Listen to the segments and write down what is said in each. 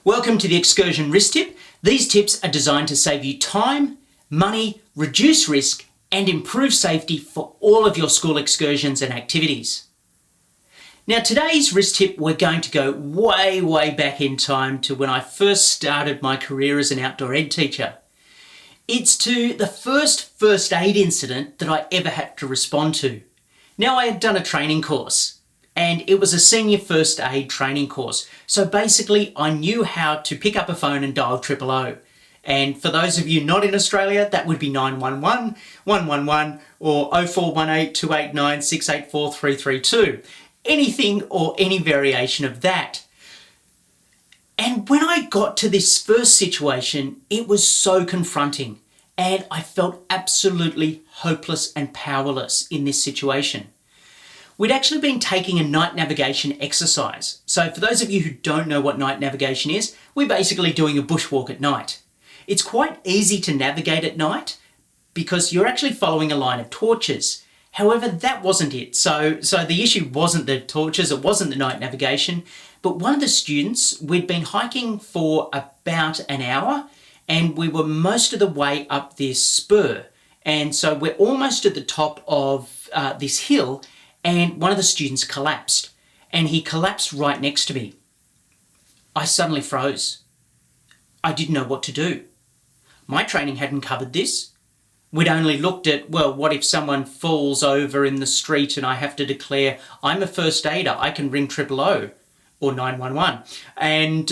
Welcome to the Excursion Risk Tip. These tips are designed to save you time, money, reduce risk, and improve safety for all of your school excursions and activities. Now today's risk tip, we're going to go way back in time to when I first started my career as an outdoor ed teacher. It's to the first aid incident that I ever had to respond to. Now I had done a training course, and it was a senior first aid training course. So basically I knew how to pick up a phone and dial 000. And for those of you not in Australia, that would be 911, 111 or 0418 289 684 332. Anything or any variation of that. And when I got to this first situation, it was so confronting and I felt absolutely hopeless and powerless in this situation. We'd actually been taking a night navigation exercise. So for those of you who don't know what night navigation is, we're basically doing a bushwalk at night. It's quite easy to navigate at night because you're actually following a line of torches. However, that wasn't it. So the issue wasn't the torches, it wasn't the night navigation, but one of the students, we'd been hiking for about an hour and we were most of the way up this spur. And so we're almost at the top of this hill, and one of the students collapsed, and he collapsed right next to me. I suddenly froze. I didn't know what to do. My training hadn't covered this. We'd only looked at, well, what if someone falls over in the street and I have to declare, I'm a first aider, I can ring 000 or 911, and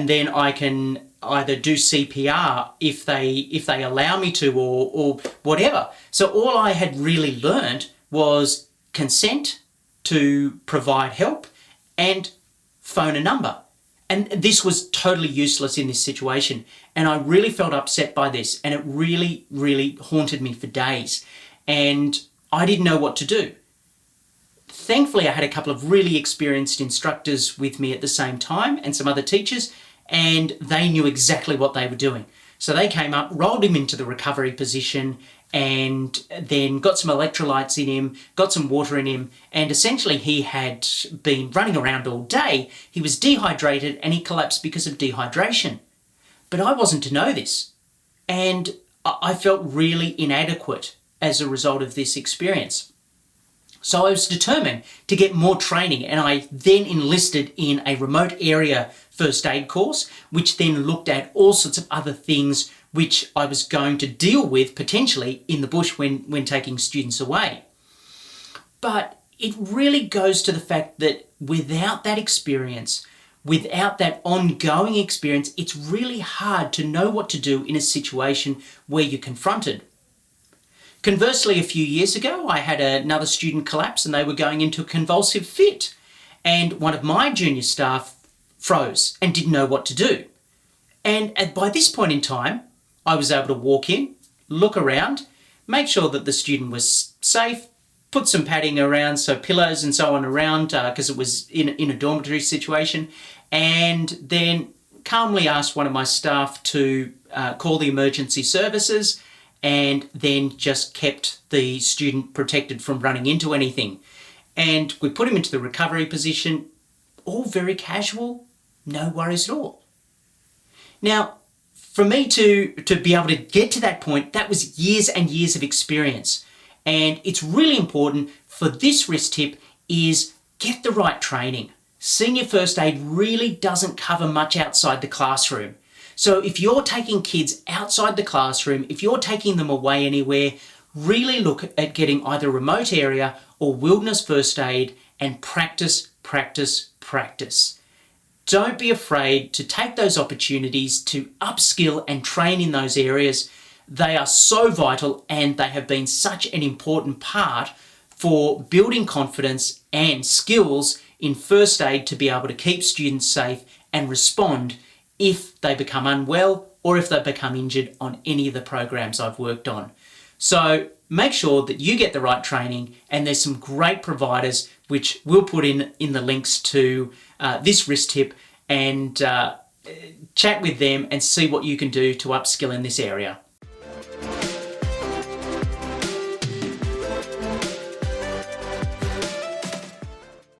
then I can either do CPR if they allow me to, or whatever. So all I had really learned was consent to provide help and phone a number. And this was totally useless in this situation. And I really felt upset by this, and it really haunted me for days. And I didn't know what to do. Thankfully, I had a couple of really experienced instructors with me at the same time and some other teachers, and they knew exactly what they were doing. So they came up, rolled him into the recovery position, and then got some electrolytes in him, got some water in him, and essentially he had been running around all day. He was dehydrated and he collapsed because of dehydration. But I wasn't to know this, and I felt really inadequate as a result of this experience. So I was determined to get more training, and I then enlisted in a remote area first aid course, which then looked at all sorts of other things which I was going to deal with potentially in the bush when taking students away. But it really goes to the fact that without that experience, without that ongoing experience, it's really hard to know what to do in a situation where you're confronted. Conversely, a few years ago, I had another student collapse and they were going into a convulsive fit. And one of my junior staff froze and didn't know what to do. And by this point in time, I was able to walk in, look around, make sure that the student was safe, put some padding around, so pillows and so on around, because it was in a dormitory situation, and then calmly asked one of my staff to call the emergency services, and then just kept the student protected from running into anything. And we put him into the recovery position, all very casual, no worries at all. Now, for me to be able to get to that point, that was years and years of experience. And it's really important for this risk tip is get the right training. Senior first aid really doesn't cover much outside the classroom. So if you're taking kids outside the classroom, if you're taking them away anywhere, really look at getting either a remote area or wilderness first aid and practice. Don't be afraid to take those opportunities to upskill and train in those areas. They are so vital and they have been such an important part for building confidence and skills in first aid to be able to keep students safe and respond if they become unwell or if they become injured on any of the programs I've worked on. So make sure that you get the right training, and there's some great providers which we'll put in the links to this risk tip, and chat with them and see what you can do to upskill in this area.